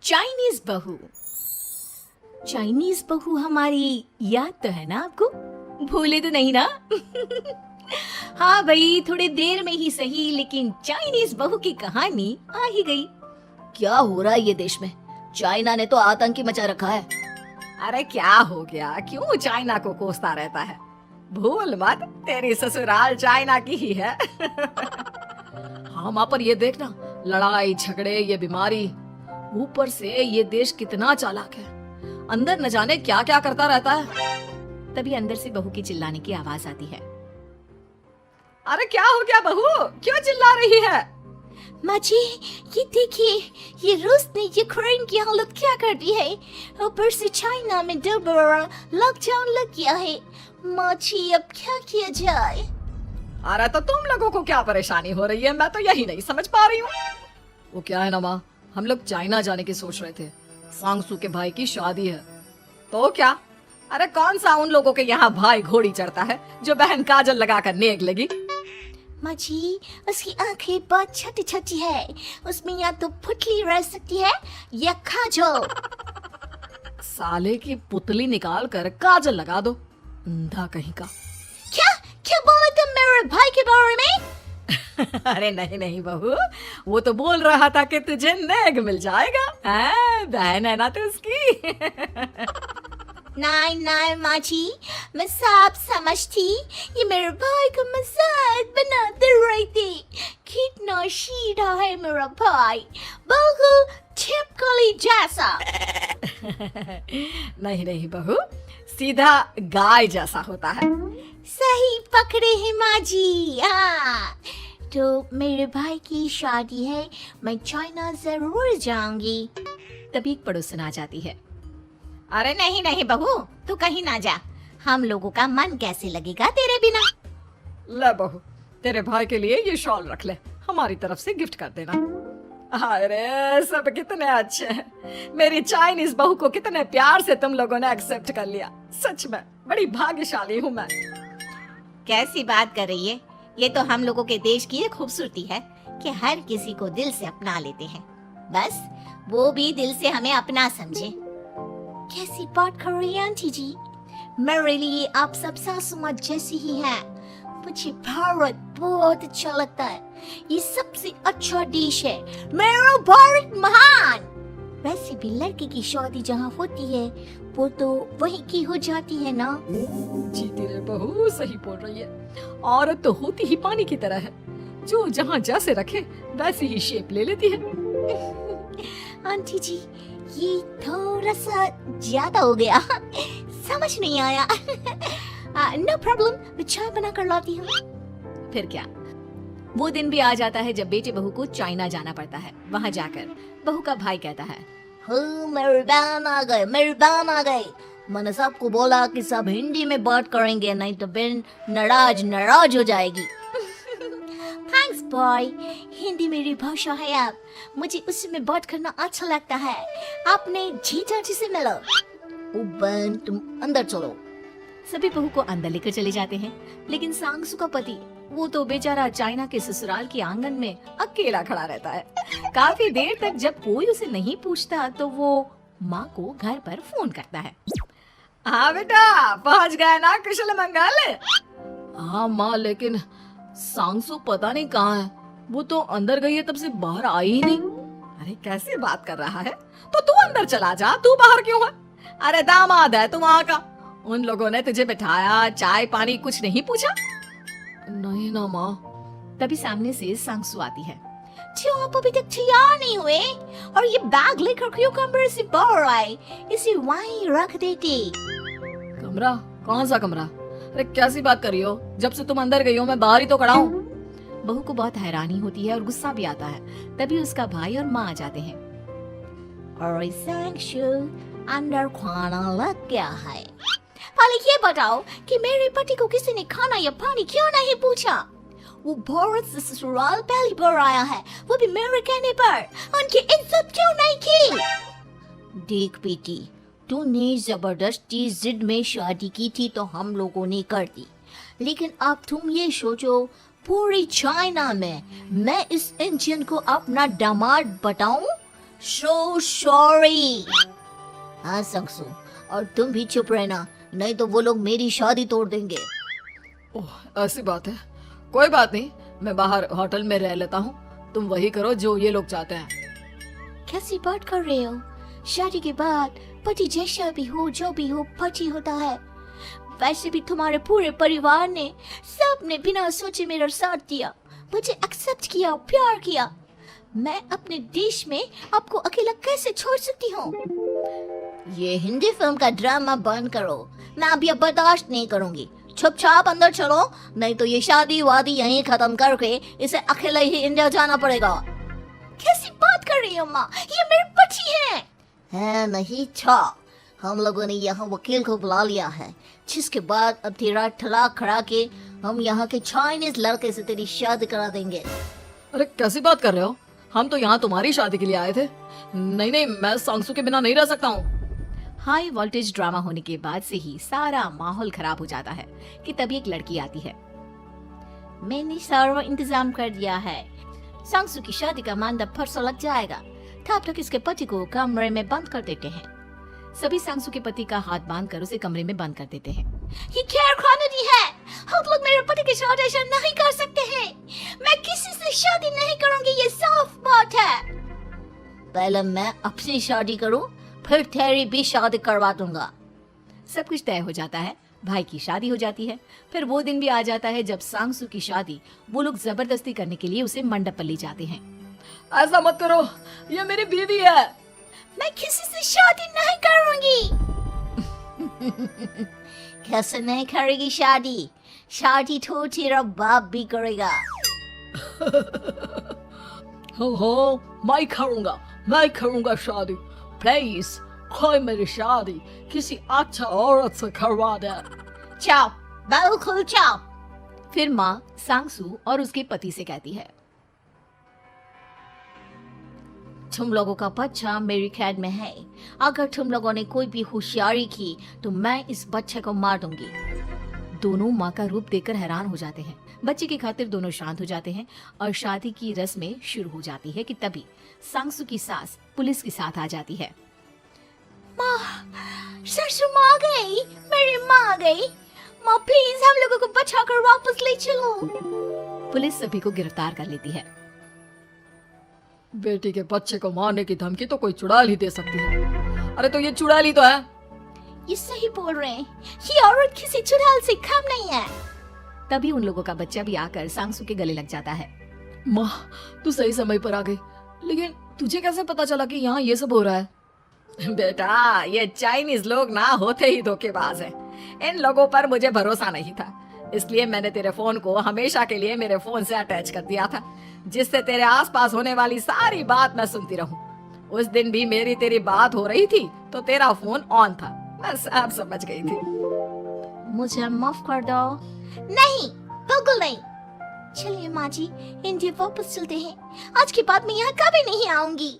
Chinese बहू। Chinese बहू हमारी याद तो है ना आपको? भूले तो नहीं ना? हाँ भाई, थोड़ी देर में ही सही, लेकिन चाइनीज बहू की कहानी आ ही गई। क्या हो रहा है ये देश में? चाइना ने तो आतंकी मचा रखा है। अरे क्या हो गया, क्यों चाइना को कोसता रहता है? भूल मत, तेरी ससुराल चाइना की ही है। हाँ माँ, पर ये देखना, लड़ाई झगड़े, ये बीमारी, ऊपर से ये देश कितना चालाक है, अंदर न जाने क्या क्या करता रहता है। तभी अंदर से बहू की चिल्लाने की आवाज आती है। अरे क्या हो गया बहू, क्यों चिल्ला रही है? माँ जी, ये देखिए, ये रूस ने यूक्रेन की हालत क्या कर दी है। ऊपर से चाइना में दोबारा लॉकडाउन लग गया है। माँ जी, अब क्या किया जाए? अरे तो तुम लोगों को क्या परेशानी हो रही है, मैं तो यही नहीं समझ पा रही हूँ। वो क्या है ना माँ, हम लोग चाइना जाने की सोच रहे थे, सांगसू के भाई की शादी है। तो क्या? अरे कौन सा उन लोगों के यहाँ भाई घोड़ी चढ़ता है जो बहन काजल लगाकर नेक लगी? माँ जी, उसकी आंखें बहुत छोटी छोटी है, उसमें या तो पुतली रह सकती है या काजल। साले की पुतली निकाल कर काजल लगा दो, अंधा कहीं का। क्या क्या बोले तुम मेरे भाई के बारे में? अरे नहीं नहीं बहू, वो तो बोल रहा था कि तुझे नेग मिल जाएगा, बहन है ना तू उसकी। नहीं नहीं माँ जी, मैं सब समझती, ये मेरे भाई का मजाक बनाते रहते। कितना सीधा है मेरा भाई, बिल्कुल छिपकली जैसा। नहीं नहीं बहू, सीधा गाय जैसा होता है। सही पकड़े हैं माँ जी। हाँ, तो मेरे भाई की शादी है, मैं चाइना जरूर जाऊंगी। तभी एक पड़ोसन आ जाती है। अरे नहीं नहीं बहू, तू कहीं ना जा, हम लोगों का मन कैसे लगेगा तेरे बिना। ले बहू, तेरे भाई के लिए ये शॉल रख ले, हमारी तरफ से गिफ्ट कर देना। अरे सब कितने अच्छे हैं, मेरी चाइनीज बहू को कितने प्यार से तुम लोगों ने एक्सेप्ट कर लिया। सच में बड़ी भाग्यशाली हूँ मैं। कैसी बात कर रही है? ये तो हम लोगों के देश की एक खूबसूरती है कि हर किसी को दिल से अपना लेते हैं, बस वो भी दिल से हमें अपना समझे। कैसी बात कर रही है आंटी जी? मेरे लिए आप सब सासू माँ जैसी ही हैं। मुझे भारत बहुत अच्छा लगता है, ये सबसे अच्छा देश है, मेरा भारत महान। वैसे भी लड़के की शादी जहाँ होती है वो तो वहीं की हो जाती है ना। जी तेरे बहू सही बोल रही है, औरत तो होती ही पानी की तरह है, जो जहाँ जैसे रखे वैसी ही शेप ले लेती है। आंटी जी, ये थोड़ा सा ज्यादा हो गया, समझ नहीं आया। नो प्रॉब्लम, मैं चाय बना कर लाती हूँ। फिर क्या, वो दिन भी आ जाता है जब बेटे बहू को चाइना जाना पड़ता है। वहाँ जाकर बहू का भाई कहता है, मेरे बहन आ गए, मेरे बहन आ गए। मैंने सबको बोला कि सब हिंदी में बात करेंगे, नहीं तो बहन नाराज हो जाएगी। थैंक्स बॉय, हिंदी मेरी भाषा है। आप मुझे उसी में बात करना अच्छा लगता है। आपने जीजा जी से मिलो। ओ बहन, तुम अंदर चलो। सभी बहू को अंदर लेकर चले जाते हैं, लेकिन सांगसू का पति, वो तो बेचारा चाइना के ससुराल के आंगन में अकेला खड़ा रहता है। काफी देर तक जब कोई उसे नहीं पूछता तो वो माँ को घर पर फोन करता है। हाँ बेटा, पहुँच गए ना कुशल मंगल? हाँ माँ, लेकिन सांगसू पता नहीं कहाँ है, वो तो अंदर गई है तब से बाहर आई ही नहीं। अरे कैसी बात कर रहा है, तो तू अंदर चला जा, तू बाहर क्यों है? अरे दामाद है तू वहाँ का, उन लोगों ने तुझे बिठाया, चाय पानी कुछ नहीं पूछा? नहीं ना माँ। तभी सामने से सांगसू आती है। क्यों आप अभी तक तैयार नहीं हुए? और ये बैग लेकर क्यों कमरे से बाहर आए? इसे वहीं रख देते। कमरा? कौन सा कमरा? अरे कैसी बात कर रही हो, जब से तुम अंदर गई हो मैं बाहर ही तो खड़ा हूँ। बहू को बहुत हैरानी होती है और गुस्सा भी आता है। तभी उसका भाई और माँ आ जाते हैं। अरे सांगसू, अंदर खाना लग गया है। पहले ये बताओ कि मेरे पति को किसी ने खाना या पानी क्यों नहीं पूछा? वो भारत से ससुराल पहली बार आया है, वो भी मेरे कहने पर। उनकी इज्जत क्यों नहीं की? देख बेटी, तूने जबरदस्ती जिद में शादी की थी तो हम लोगों ने कर दी, लेकिन अब तुम ये सोचो, पूरी चाइना में मैं इस इंडियन को अपना दामाद बताऊं सो सॉरी। हाँ संगसू, और तुम भी चुप रहना, नहीं तो वो लोग मेरी शादी तोड़ देंगे। ओह, ऐसी बात है। कोई बात नहीं, मैं बाहर होटल में रह लेता हूँ, तुम वही करो जो ये लोग चाहते हैं। कैसी बात कर रहे हो? शादी के बाद पति जैसा भी हो, जो भी हो, पति होता है। वैसे भी तुम्हारे पूरे परिवार ने, सबने बिना सोचे मेरा साथ दिया, मुझे एक्सेप्ट किया, प्यार किया। मैं अपने देश में आपको अकेला कैसे छोड़ सकती हूँ? ये हिंदी फिल्म का ड्रामा बंद करो, मैं अब ये बर्दाश्त नहीं करूँगी। चुपचाप अंदर चलो, नहीं तो ये शादी वादी यहीं खत्म करके इसे अकेले ही इंडिया जाना पड़ेगा। कैसी बात कर रही हो माँ, ये मेरे पति हैं। नहीं था, हम लोगों ने यहाँ वकील को बुला लिया है, जिसके बाद अब तेरा तलाक करा के हम यहाँ के चाइनीज लड़के से तेरी शादी करा देंगे। अरे कैसी बात कर रहे हो? हम तो यहाँ तुम्हारी शादी के लिए आए थे। नहीं नहीं, मैं सांसू के बिना नहीं रह सकता हूँ। हाई वोल्टेज ड्रामा होने के बाद से ही सारा माहौल खराब हो जाता है कि तभी एक लड़की आती है। मैंने सारा इंतजाम कर दिया है, सांसू की शादी का मंडप परसों लग जाएगा। तब तक इसके पति को कमरे में बंद कर देते हैं। सभी सांसू के पति का हाथ बांधकर उसे कमरे में बंद कर देते हैं। ये गैर कानूनी है, हम लोग मेरे पति के साथ ऐसा नहीं कर सकते हैं। मैं किसी से शादी नहीं करूंगी, ये साफ बात है। पहले मैं अपनी शादी करूं, फिर तेरी भी शादी करवा दूंगा। सब कुछ तय हो जाता है, भाई की शादी हो जाती है। फिर वो दिन भी आ जाता है जब सांसू की शादी वो लोग जबरदस्ती करने के लिए उसे मंडप पर ले जाते हैं। ऐसा मत करो, ये मेरी बीवी है। मैं किसी से शादी नहीं करूंगी। कैसे नहीं करेगी शादी? शादी तो तेरा बाप भी करेगा। हो, मैं करूंगा शादी। प्लीज कोई मेरी शादी किसी अच्छा औरत से करवा दे। जाओ, बिल्कुल जाओ। फिर माँ सांसू और उसके पति से कहती है, तुम लोगों का बच्चा मेरी कैद में है। अगर तुम लोगों ने कोई भी होशियारी की तो मैं इस बच्चे को मार दूंगी। दोनों माँ का रूप देखकर हैरान हो जाते हैं। बच्चे की खातिर दोनों शांत हो जाते हैं और शादी की रस्में शुरू हो जाती है कि तभी सांसू की सास पुलिस के साथ आ जाती है। माँ, ससुर माँ आ गई, मेरी माँ आ गई। माँ प्लीज हम लोगों को बचाकर वापस ले चलो। पुलिस सभी को गिरफ्तार कर लेती है। बेटी के बच्चे को मारने की धमकी तो कोई चुड़ैल ही दे सकती है। अरे तो ये चुड़ैल ही तो है। ये सही बोल रहे हैं, ये औरत किसी चुड़ैल से कम नहीं है। तभी उन लोगों का बच्चा भी आकर सांसू के गले लग जाता है। माँ, तू सही समय पर आ गई, लेकिन तुझे कैसे पता चला कि यहाँ ये सब हो रहा है? बेटा, ये चाइनीज लोग ना होते ही धोखेबाज हैं। इन लोगों पर मुझे भरोसा नहीं था, इसलिए मैंने तेरे फोन को हमेशा के लिए मेरे फोन से अटैच कर दिया था, जिससे तेरे आसपास होने वाली सारी बात मैं सुनती रहूं। उस दिन भी मेरी तेरी बात हो रही थी तो तेरा फोन ऑन था, मैं सब समझ गई थी। मुझे माफ कर दो। नहीं, बिल्कुल नहीं। चलिए माँ जी, इंडिया वापस चलते हैं। आज के बाद मैं यहाँ कभी नहीं आऊंगी।